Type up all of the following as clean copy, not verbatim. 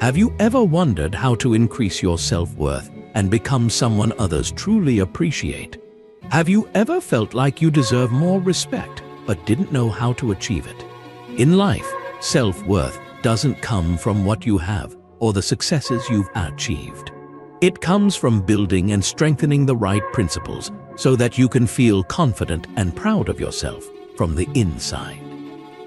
Have you ever wondered how to increase your self-worth and become someone others truly appreciate? Have you ever felt like you deserve more respect but didn't know how to achieve it? In life, self-worth doesn't come from what you have or the successes you've achieved. It comes from building and strengthening the right principles so that you can feel confident and proud of yourself from the inside.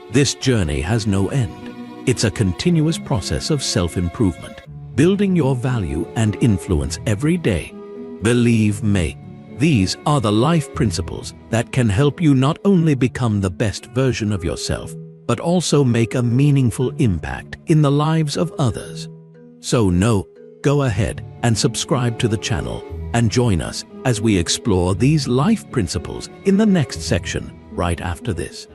This journey has no end. It's a continuous process of self-improvement, building your value and influence every day. Believe me, these are the life principles that can help you not only become the best version of yourself, but also make a meaningful impact in the lives of others. So go ahead and subscribe to the channel and join us as we explore these life principles in the next section right after this.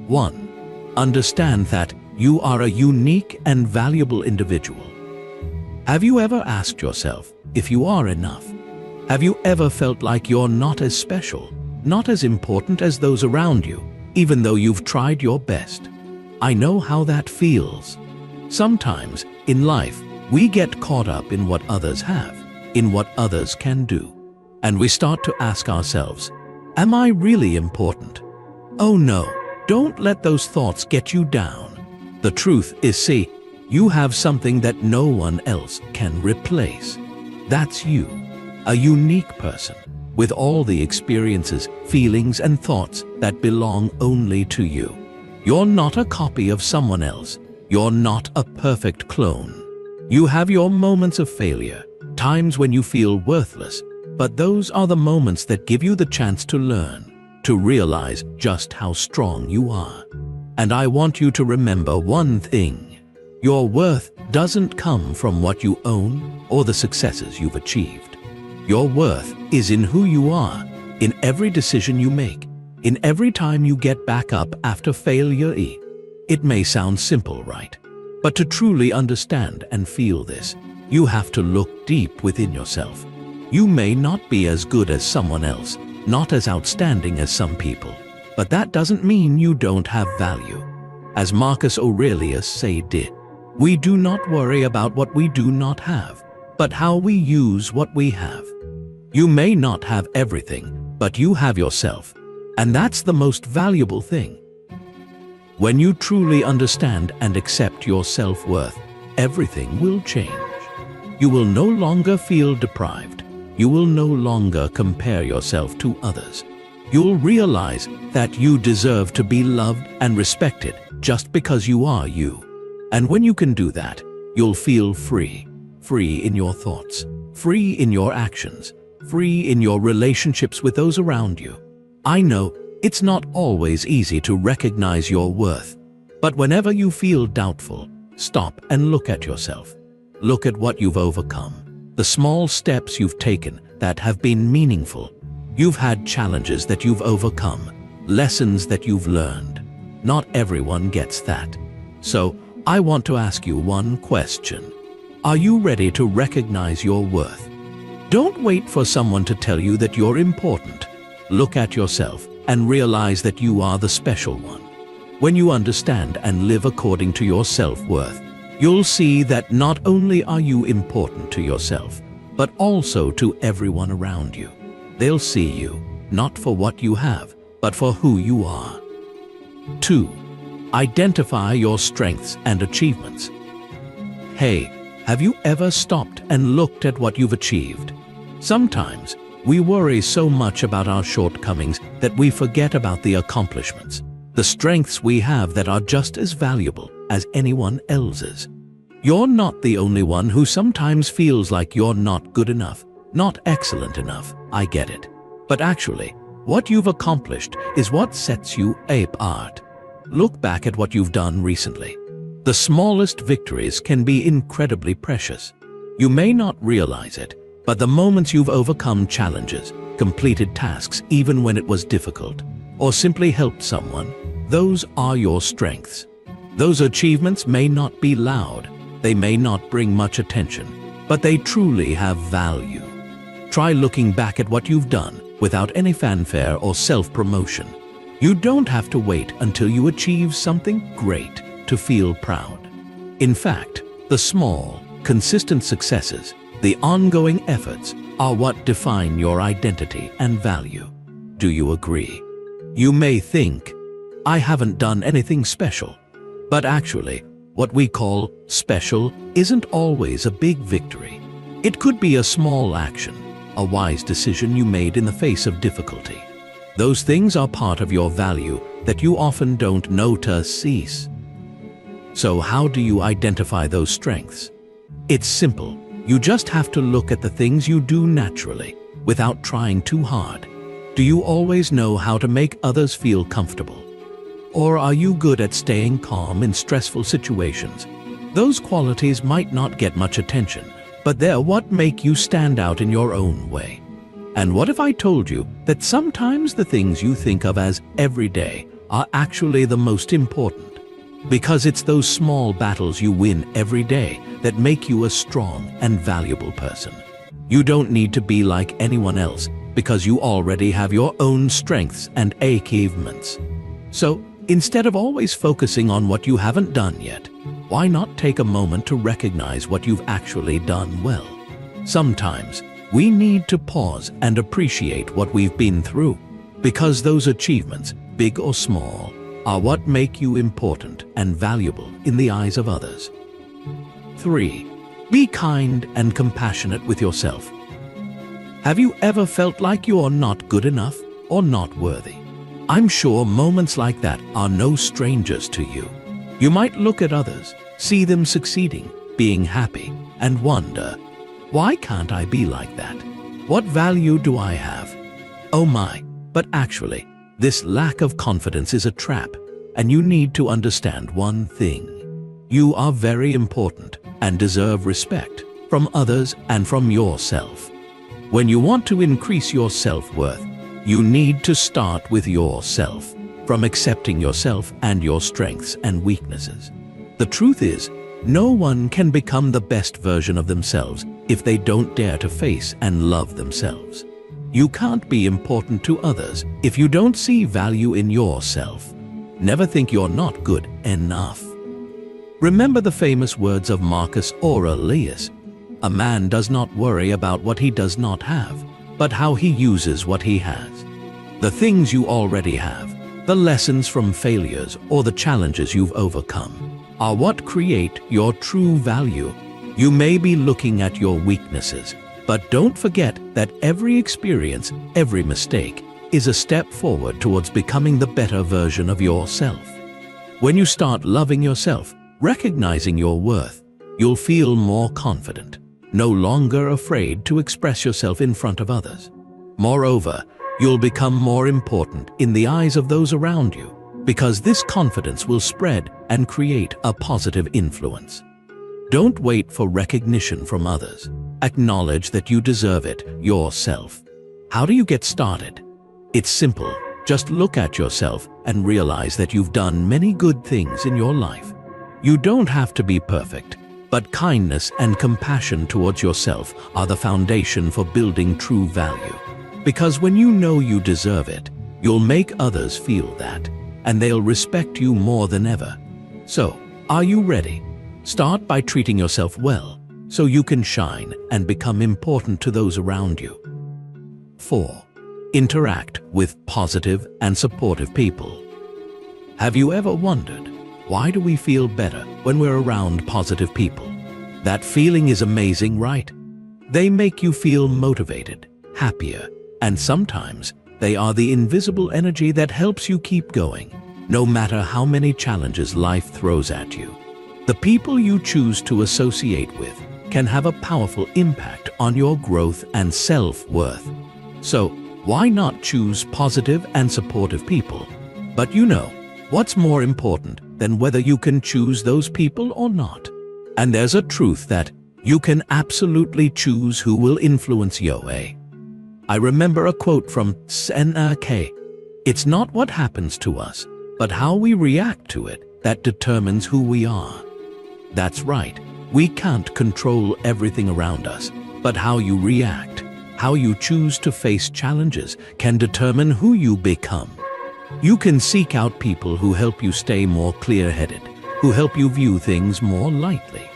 1. Understand that you are a unique and valuable individual. Have you ever asked yourself if you are enough? Have you ever felt like you're not as special, not as important as those around you, even though you've tried your best? I know how that feels. Sometimes in life, we get caught up in what others have, in what others can do, and we start to ask ourselves, am I really important? Oh no, don't let those thoughts get you down. The truth is, you have something that no one else can replace. That's you, a unique person with all the experiences, feelings, and thoughts that belong only to you. You're not a copy of someone else. You're not a perfect clone. You have your moments of failure, times when you feel worthless, but those are the moments that give you the chance to learn, to realize just how strong you are. And I want you to remember one thing. Your worth doesn't come from what you own or the successes you've achieved. Your worth is in who you are, in every decision you make, in every time you get back up after failure. It may sound simple, right? But to truly understand and feel this, you have to look deep within yourself. You may not be as good as someone else, not as outstanding as some people, but that doesn't mean you don't have value. As Marcus Aurelius did, we do not worry about what we do not have, but how we use what we have. You may not have everything, but you have yourself, and that's the most valuable thing. When you truly understand and accept your self-worth, everything will change. You will no longer feel deprived. You will no longer compare yourself to others. You'll realize that you deserve to be loved and respected just because you are you. And when you can do that, you'll feel free. Free in your thoughts, free in your actions, free in your relationships with those around you. I know it's not always easy to recognize your worth, but whenever you feel doubtful, stop and look at yourself. Look at what you've overcome, the small steps you've taken that have been meaningful. You've had challenges that you've overcome, lessons that you've learned. Not everyone gets that. So, I want to ask you one question. Are you ready to recognize your worth? Don't wait for someone to tell you that you're important. Look at yourself and realize that you are the special one. When you understand and live according to your self-worth, you'll see that not only are you important to yourself, but also to everyone around you. They'll see you, not for what you have, but for who you are. 2. Identify your strengths and achievements. Hey, have you ever stopped and looked at what you've achieved? Sometimes, we worry so much about our shortcomings that we forget about the accomplishments, the strengths we have that are just as valuable as anyone else's. You're not the only one who sometimes feels like you're not good enough, not excellent enough. I get it. But actually, what you've accomplished is what sets you apart. Look back at what you've done recently. The smallest victories can be incredibly precious. You may not realize it, but the moments you've overcome challenges, completed tasks even when it was difficult, or simply helped someone, those are your strengths. Those achievements may not be loud, they may not bring much attention, but they truly have value. Try looking back at what you've done without any fanfare or self-promotion. You don't have to wait until you achieve something great to feel proud. In fact, The small, consistent successes, the ongoing efforts, are what define your identity and value. Do you agree? You may think, I haven't done anything special. But actually, what we call special isn't always a big victory. It could be a small action, a wise decision you made in the face of difficulty. Those things are part of your value that you often don't notice. So how do you identify those strengths? It's simple. You just have to look at the things you do naturally, without trying too hard. Do you always know how to make others feel comfortable? Or are you good at staying calm in stressful situations? Those qualities might not get much attention, but they're what make you stand out in your own way. And what if I told you that sometimes the things you think of as everyday are actually the most important? Because it's those small battles you win every day that make you a strong and valuable person. You don't need to be like anyone else because you already have your own strengths and achievements. So, instead of always focusing on what you haven't done yet, why not take a moment to recognize what you've actually done well? Sometimes, we need to pause and appreciate what we've been through, because those achievements, big or small, are what make you important and valuable in the eyes of others. 3. Be kind and compassionate with yourself. Have you ever felt like you're not good enough or not worthy? I'm sure moments like that are no strangers to you. You might look at others, see them succeeding, being happy, and wonder, why can't I be like that? What value do I have? Oh my, but actually, this lack of confidence is a trap, and you need to understand one thing. You are very important and deserve respect from others and from yourself. When you want to increase your self-worth, you need to start with yourself, from accepting yourself and your strengths and weaknesses. The truth is, no one can become the best version of themselves if they don't dare to face and love themselves. You can't be important to others if you don't see value in yourself. Never think you're not good enough. Remember the famous words of Marcus Aurelius, "A man does not worry about what he does not have, but how he uses what he has." The things you already have, the lessons from failures or the challenges you've overcome, are what create your true value. You may be looking at your weaknesses, but don't forget that every experience, every mistake, is a step forward towards becoming the better version of yourself. When you start loving yourself, recognizing your worth, you'll feel more confident, no longer afraid to express yourself in front of others. Moreover, you'll become more important in the eyes of those around you, because this confidence will spread and create a positive influence. Don't wait for recognition from others. Acknowledge that you deserve it yourself. How do you get started? It's simple. Just look at yourself and realize that you've done many good things in your life. You don't have to be perfect, but kindness and compassion towards yourself are the foundation for building true value. Because when you know you deserve it, you'll make others feel that, and they'll respect you more than ever. So, are you ready? Start by treating yourself well, so you can shine and become important to those around you. 4. Interact with positive and supportive people. Have you ever wondered, why do we feel better when we're around positive people? That feeling is amazing, right? They make you feel motivated, happier, and sometimes they are the invisible energy that helps you keep going, no matter how many challenges life throws at you. The people you choose to associate with can have a powerful impact on your growth and self-worth. So, why not choose positive and supportive people? But you know, what's more important than whether you can choose those people or not? And there's a truth that you can absolutely choose who will influence you. I remember a quote from Stoic. It's not what happens to us, but how we react to it that determines who we are. That's right, we can't control everything around us, but how you react, how you choose to face challenges can determine who you become. You can seek out people who help you stay more clear-headed, who help you view things more lightly.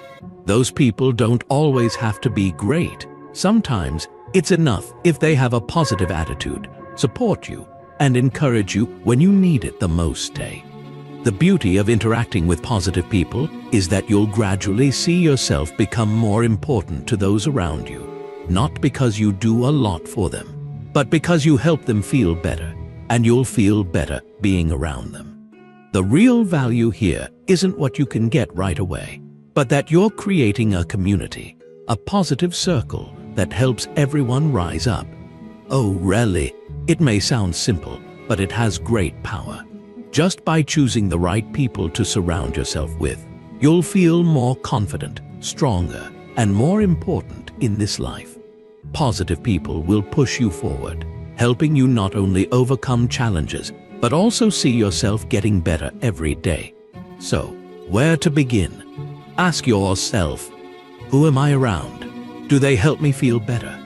Those people don't always have to be great. Sometimes it's enough if they have a positive attitude, support you, and encourage you when you need it the most. The beauty of interacting with positive people is that you'll gradually see yourself become more important to those around you, not because you do a lot for them, but because you help them feel better, and you'll feel better being around them. The real value here isn't what you can get right away, but that you're creating a community, a positive circle that helps everyone rise up. Oh, really? It may sound simple, but it has great power. Just by choosing the right people to surround yourself with, you'll feel more confident, stronger, and more important in this life. Positive people will push you forward, helping you not only overcome challenges, but also see yourself getting better every day. So, where to begin? Ask yourself, who am I around? Do they help me feel better?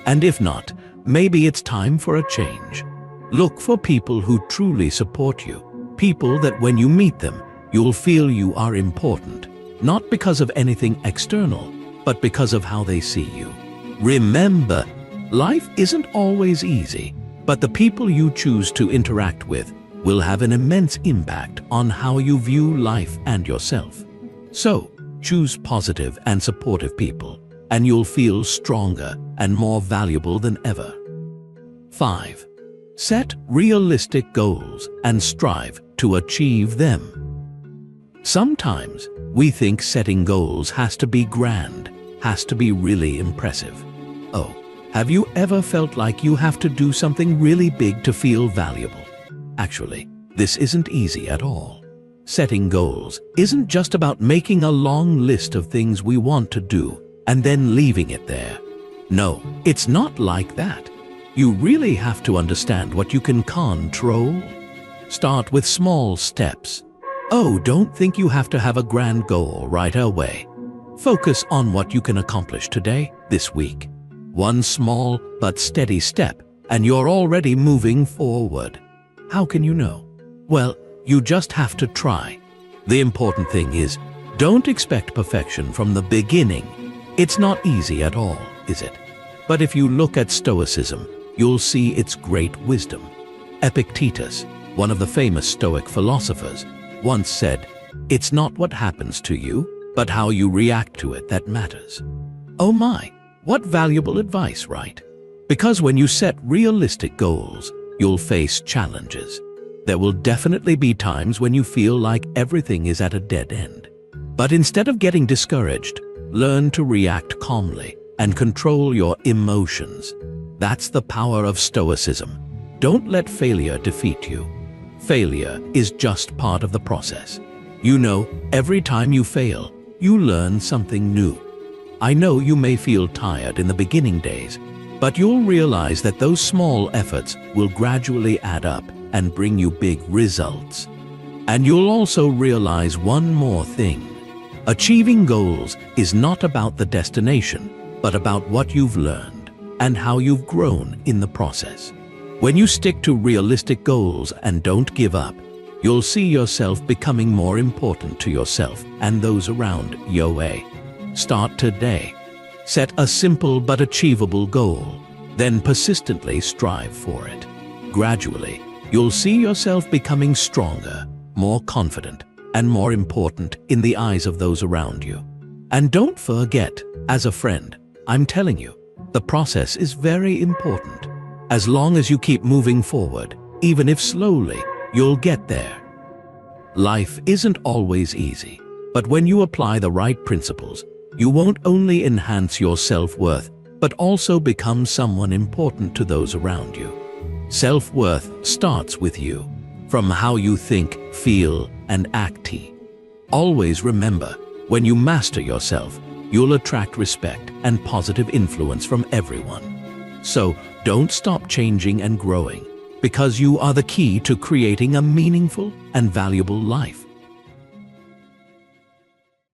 And if not, maybe it's time for a change. Look for people who truly support you, people that when you meet them, you'll feel you are important, not because of anything external, but because of how they see you. Remember, life isn't always easy, but the people you choose to interact with will have an immense impact on how you view life and yourself. So, choose positive and supportive people, and you'll feel stronger and more valuable than ever. 5. Set realistic goals and strive to achieve them. Sometimes we think setting goals has to be grand, has to be really impressive. Oh, have you ever felt like you have to do something really big to feel valuable? Actually, this isn't easy at all. Setting goals isn't just about making a long list of things we want to do and then leaving it there. No, it's not like that. You really have to understand what you can control. Start with small steps. Oh, don't think you have to have a grand goal right away. Focus on what you can accomplish today, this week. One small but steady step, and you're already moving forward. How can you know? Well, you just have to try. The important thing is, don't expect perfection from the beginning. It's not easy at all, is it? But if you look at Stoicism, you'll see its great wisdom. Epictetus, one of the famous Stoic philosophers, once said, "It's not what happens to you, but how you react to it that matters." Oh my, what valuable advice, right? Because when you set realistic goals, you'll face challenges. There will definitely be times when you feel like everything is at a dead end. But instead of getting discouraged, learn to react calmly and control your emotions. That's the power of Stoicism. Don't let failure defeat you. Failure is just part of the process. You know, every time you fail, you learn something new. I know you may feel tired in the beginning days, but you'll realize that those small efforts will gradually add up and bring you big results. And you'll also realize one more thing. Achieving goals is not about the destination, but about what you've learned and how you've grown in the process. When you stick to realistic goals and don't give up, you'll see yourself becoming more important to yourself and those around you. Start today. Set a simple but achievable goal, then persistently strive for it. Gradually, you'll see yourself becoming stronger, more confident, and more important in the eyes of those around you. And don't forget, as a friend, I'm telling you, the process is very important. As long as you keep moving forward, even if slowly, you'll get there. Life isn't always easy, but when you apply the right principles, you won't only enhance your self-worth, but also become someone important to those around you. Self-worth starts with you, from how you think, feel, and act. Always remember, when you master yourself, you'll attract respect and positive influence from everyone. So, don't stop changing and growing, because you are the key to creating a meaningful and valuable life.